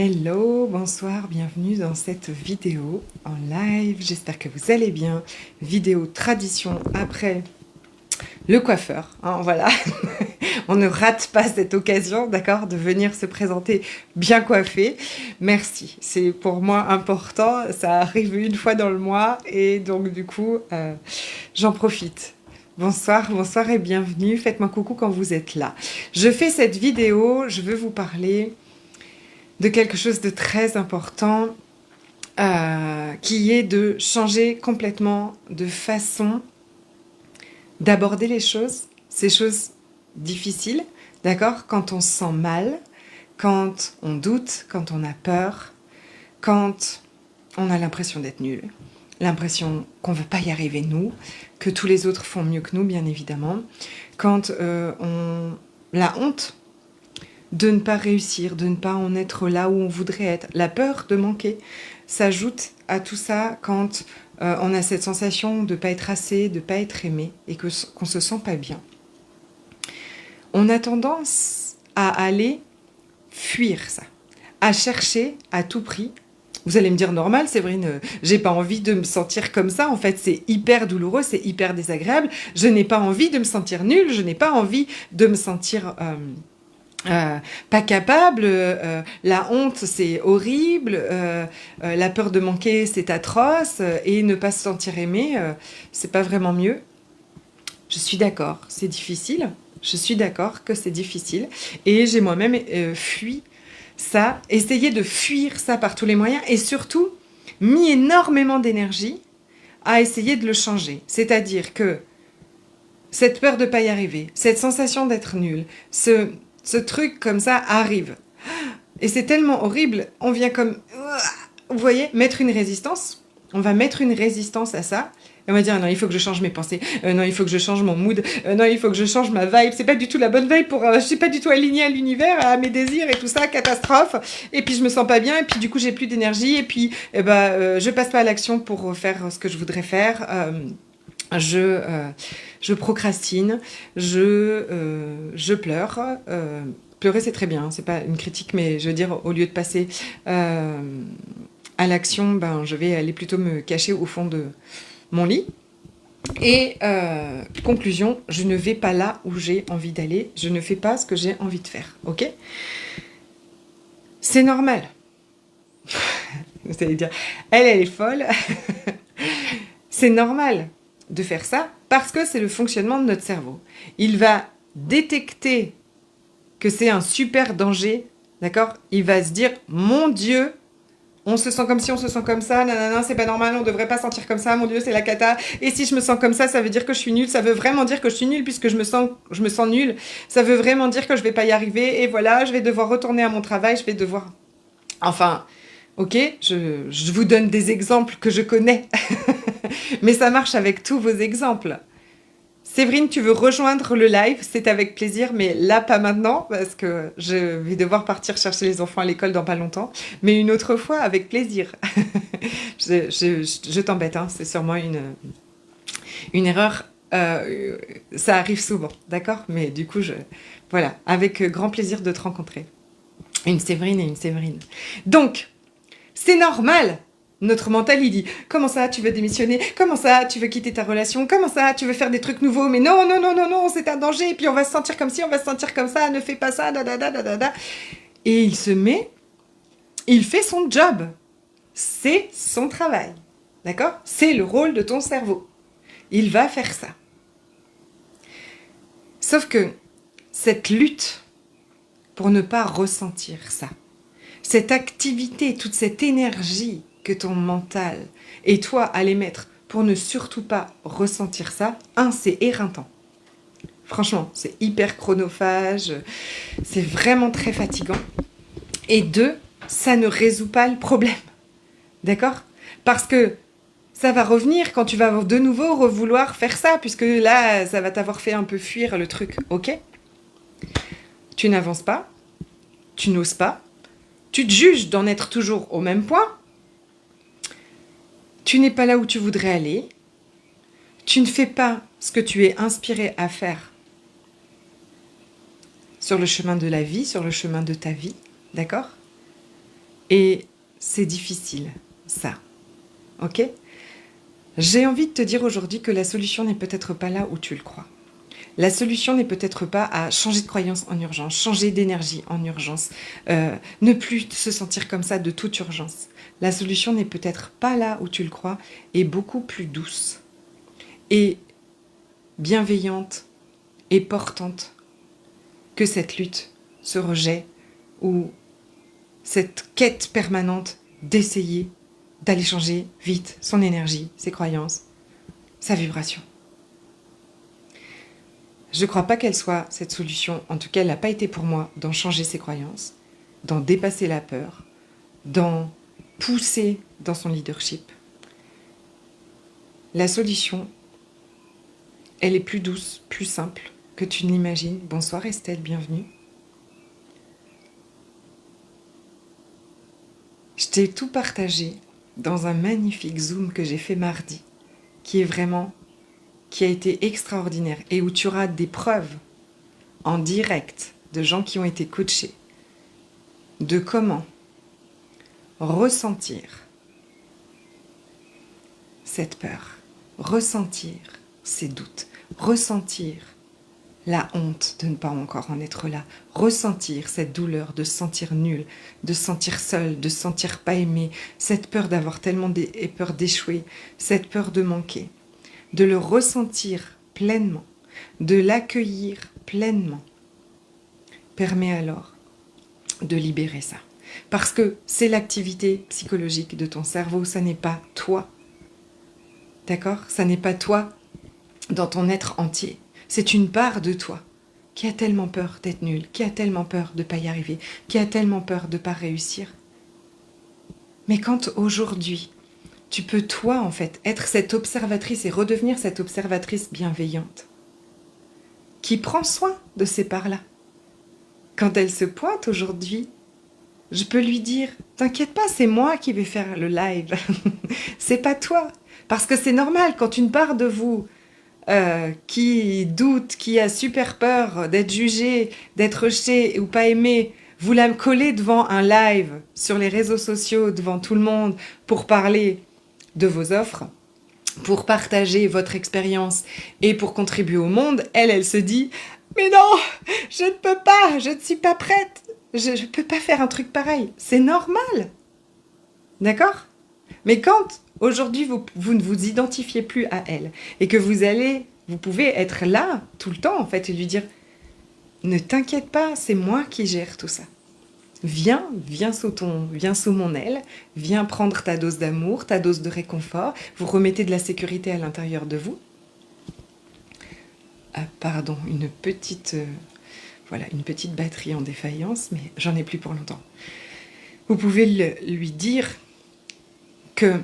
Hello, bonsoir, bienvenue dans cette vidéo en live. J'espère que vous allez bien. Vidéo tradition après le coiffeur, hein, voilà. On ne rate pas cette occasion, d'accord, de venir se présenter bien coiffé. Merci, c'est pour moi important. Ça arrive une fois dans le mois et donc du coup, j'en profite. Bonsoir, bonsoir et bienvenue. Faites-moi coucou quand vous êtes là. Je fais cette vidéo, je veux vous parler de quelque chose de très important qui est de changer complètement de façon d'aborder les choses, ces choses difficiles, d'accord? Quand on se sent mal, quand on doute, quand on a peur, quand on a l'impression d'être nul, l'impression qu'on ne veut pas y arriver nous, que tous les autres font mieux que nous, bien évidemment, quand on la honte de ne pas réussir, de ne pas en être là où on voudrait être. La peur de manquer s'ajoute à tout ça quand on a cette sensation de ne pas être assez, de ne pas être aimé et qu'on ne se sent pas bien. On a tendance à aller fuir ça, à chercher à tout prix. Vous allez me dire normal, Séverine, j'ai pas envie de me sentir comme ça. En fait, c'est hyper douloureux, c'est hyper désagréable. Je n'ai pas envie de me sentir nulle, je n'ai pas envie de me sentir pas capable, la honte c'est horrible, la peur de manquer c'est atroce, et ne pas se sentir aimé, c'est pas vraiment mieux. Je suis d'accord, c'est difficile, je suis d'accord que c'est difficile, et j'ai moi-même fui ça, essayé de fuir ça par tous les moyens, et surtout mis énormément d'énergie à essayer de le changer. C'est-à-dire que cette peur de pas y arriver, cette sensation d'être nul, ce truc comme ça arrive. Et c'est tellement horrible, on vient comme, vous voyez, mettre une résistance. On va mettre une résistance à ça. Et on va dire, non, il faut que je change mes pensées. Non, il faut que je change mon mood. Non, il faut que je change ma vibe. C'est pas du tout la bonne vibe pour... je suis pas du tout alignée à l'univers, à mes désirs et tout ça, catastrophe. Et puis je me sens pas bien. Et puis du coup, j'ai plus d'énergie. Et puis, je passe pas à l'action pour faire ce que je voudrais faire. Je procrastine, je pleure. Pleurer, c'est très bien, hein, c'est pas une critique, mais je veux dire, au lieu de passer à l'action, ben, je vais aller plutôt me cacher au fond de mon lit. Et conclusion, je ne vais pas là où j'ai envie d'aller, je ne fais pas ce que j'ai envie de faire, ok? C'est normal. Vous allez dire, elle est folle. C'est normal de faire ça parce que c'est le fonctionnement de notre cerveau. Il va détecter que c'est un super danger, d'accord? Il va se dire, mon Dieu, on se sent comme si on se sent comme ça, nanana, c'est pas normal, on devrait pas sentir comme ça, mon Dieu, c'est la cata. Et si je me sens comme ça veut dire que je suis nulle, ça veut vraiment dire que je suis nulle puisque je me sens nulle. Ça veut vraiment dire que je vais pas y arriver et voilà, je vais devoir retourner à mon travail, je vais devoir... Enfin, ok, je vous donne des exemples que je connais, mais ça marche avec tous vos exemples. Séverine, tu veux rejoindre le live? C'est avec plaisir, mais là, pas maintenant, parce que je vais devoir partir chercher les enfants à l'école dans pas longtemps. Mais une autre fois, avec plaisir. Je t'embête, hein, c'est sûrement une erreur. Ça arrive souvent, d'accord? Mais du coup, voilà, avec grand plaisir de te rencontrer. Une Séverine et une Séverine. Donc, c'est normal. Notre mental, il dit, comment ça, tu veux démissionner? Comment ça, tu veux quitter ta relation? Comment ça, tu veux faire des trucs nouveaux? Mais non, non, non, non, non, c'est un danger. Et puis on va se sentir comme ci, on va se sentir comme ça, ne fais pas ça, da, da, da, da, da, da. Et il fait son job. C'est son travail. D'accord? C'est le rôle de ton cerveau. Il va faire ça. Sauf que cette lutte pour ne pas ressentir ça, cette activité, toute cette énergie que ton mental et toi allez mettre pour ne surtout pas ressentir ça, c'est éreintant. Franchement, c'est hyper chronophage, c'est vraiment très fatigant. Et deux, ça ne résout pas le problème. D'accord? Parce que ça va revenir quand tu vas de nouveau vouloir faire ça, puisque là, ça va t'avoir fait un peu fuir le truc. Ok? Tu n'avances pas, tu n'oses pas, tu te juges d'en être toujours au même point, tu n'es pas là où tu voudrais aller, tu ne fais pas ce que tu es inspiré à faire sur le chemin de la vie, sur le chemin de ta vie, d'accord? Et c'est difficile, ça. Ok? J'ai envie de te dire aujourd'hui que la solution n'est peut-être pas là où tu le crois. La solution n'est peut-être pas à changer de croyance en urgence, changer d'énergie en urgence, ne plus se sentir comme ça de toute urgence. La solution n'est peut-être pas là où tu le crois et beaucoup plus douce et bienveillante et portante que cette lutte, ce rejet ou cette quête permanente d'essayer d'aller changer vite son énergie, ses croyances, sa vibration. Je ne crois pas qu'elle soit cette solution, en tout cas elle n'a pas été pour moi, d'en changer ses croyances, d'en dépasser la peur, d'en pousser dans son leadership. La solution, elle est plus douce, plus simple que tu ne l'imagines. Bonsoir Estelle, bienvenue. Je t'ai tout partagé dans un magnifique Zoom que j'ai fait mardi, qui a été extraordinaire et où tu auras des preuves en direct de gens qui ont été coachés de comment ressentir cette peur, ressentir ces doutes, ressentir la honte de ne pas encore en être là, ressentir cette douleur de se sentir nul, de se sentir seul, de se sentir pas aimé, cette peur d'avoir tellement peur d'échouer, cette peur de manquer, de le ressentir pleinement, de l'accueillir pleinement, permet alors de libérer ça. Parce que c'est l'activité psychologique de ton cerveau, ça n'est pas toi. D'accord? Ça n'est pas toi dans ton être entier. C'est une part de toi qui a tellement peur d'être nul, qui a tellement peur de ne pas y arriver, qui a tellement peur de ne pas réussir. Mais quand aujourd'hui, tu peux toi en fait être cette observatrice et redevenir cette observatrice bienveillante qui prend soin de ces parts-là. Quand elle se pointe aujourd'hui, je peux lui dire « T'inquiète pas, c'est moi qui vais faire le live. C'est pas toi. » Parce que c'est normal, quand une part de vous qui doute, qui a super peur d'être jugé, d'être rejeté ou pas aimé, vous la collez devant un live sur les réseaux sociaux, devant tout le monde, pour parler de vos offres, pour partager votre expérience et pour contribuer au monde, elle se dit « Mais non, je ne peux pas, je ne suis pas prête, je ne peux pas faire un truc pareil. » C'est normal. D'accord? Mais quand aujourd'hui vous ne vous identifiez plus à elle et que vous pouvez être là tout le temps en fait et lui dire « Ne t'inquiète pas, c'est moi qui gère tout ça. Viens sous mon aile, viens prendre ta dose d'amour, ta dose de réconfort, vous remettez de la sécurité à l'intérieur de vous. » Ah, pardon, une petite batterie en défaillance, mais j'en ai plus pour longtemps. Vous pouvez lui dire que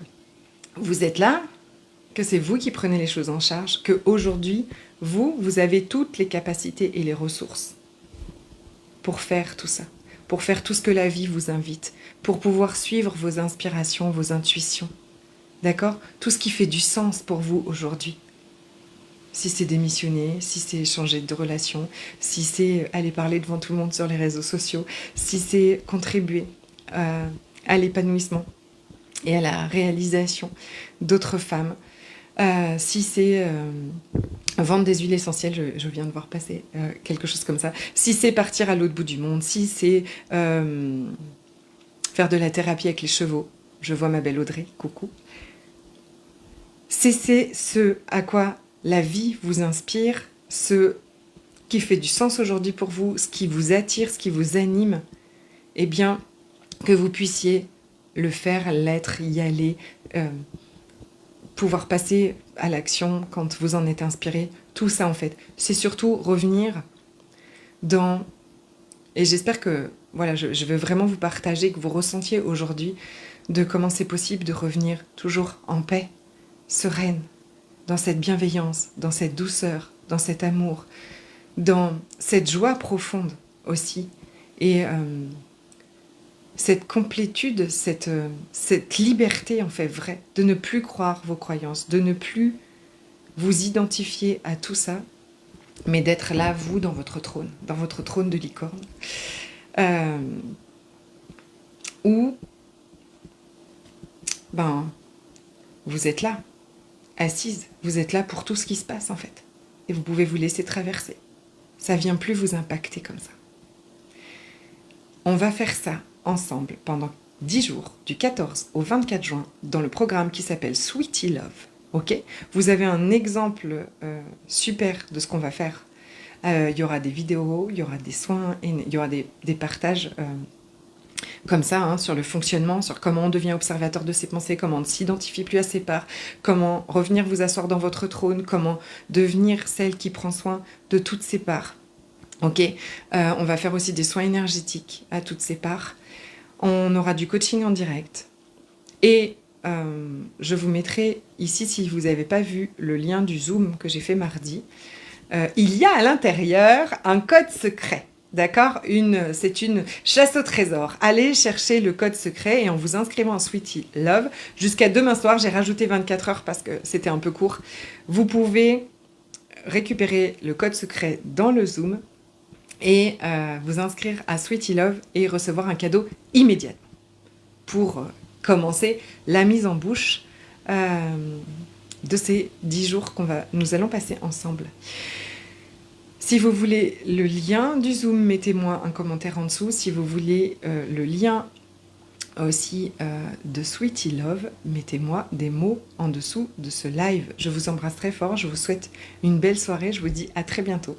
vous êtes là, que c'est vous qui prenez les choses en charge, qu'aujourd'hui, vous avez toutes les capacités et les ressources pour faire tout ça, pour faire tout ce que la vie vous invite, pour pouvoir suivre vos inspirations, vos intuitions. D'accord? Tout ce qui fait du sens pour vous aujourd'hui. Si c'est démissionner, si c'est changer de relation, si c'est aller parler devant tout le monde sur les réseaux sociaux, si c'est contribuer à l'épanouissement et à la réalisation d'autres femmes, si c'est vendre des huiles essentielles, je viens de voir passer quelque chose comme ça, si c'est partir à l'autre bout du monde, si c'est faire de la thérapie avec les chevaux, je vois ma belle Audrey, coucou, c'est ce à quoi la vie vous inspire, ce qui fait du sens aujourd'hui pour vous, ce qui vous attire, ce qui vous anime, eh bien, que vous puissiez le faire, l'être, y aller, pouvoir passer à l'action quand vous en êtes inspiré. Tout ça, en fait, c'est surtout revenir dans... Et j'espère que, voilà, je veux vraiment vous partager, que vous ressentiez aujourd'hui de comment c'est possible de revenir toujours en paix, sereine, dans cette bienveillance, dans cette douceur, dans cet amour, dans cette joie profonde aussi, et cette complétude, cette liberté en fait vraie, de ne plus croire vos croyances, de ne plus vous identifier à tout ça, mais d'être là, vous, dans votre trône de licorne, où ben, vous êtes là, assise, vous êtes là pour tout ce qui se passe en fait. Et vous pouvez vous laisser traverser. Ça vient plus vous impacter comme ça. On va faire ça ensemble pendant 10 jours, du 14 au 24 juin, dans le programme qui s'appelle Sweetie Love. Ok, vous avez un exemple super de ce qu'on va faire. Il y aura des vidéos, il y aura des soins, et il y aura des partages comme ça, hein, sur le fonctionnement, sur comment on devient observateur de ses pensées, comment on ne s'identifie plus à ses parts, comment revenir vous asseoir dans votre trône, comment devenir celle qui prend soin de toutes ses parts. Ok, on va faire aussi des soins énergétiques à toutes ces parts. On aura du coaching en direct. Et je vous mettrai ici, si vous n'avez pas vu le lien du Zoom que j'ai fait mardi, il y a à l'intérieur un code secret. D'accord, c'est une chasse au trésor. Allez chercher le code secret et en vous inscrivant en Sweetie Love, jusqu'à demain soir, j'ai rajouté 24 heures parce que c'était un peu court, vous pouvez récupérer le code secret dans le Zoom et vous inscrire à Sweetie Love et recevoir un cadeau immédiat pour commencer la mise en bouche de ces 10 jours nous allons passer ensemble. Si vous voulez le lien du Zoom, mettez-moi un commentaire en dessous. Si vous voulez le lien aussi de Sweetie Love, mettez-moi des mots en dessous de ce live. Je vous embrasse très fort, je vous souhaite une belle soirée, je vous dis à très bientôt.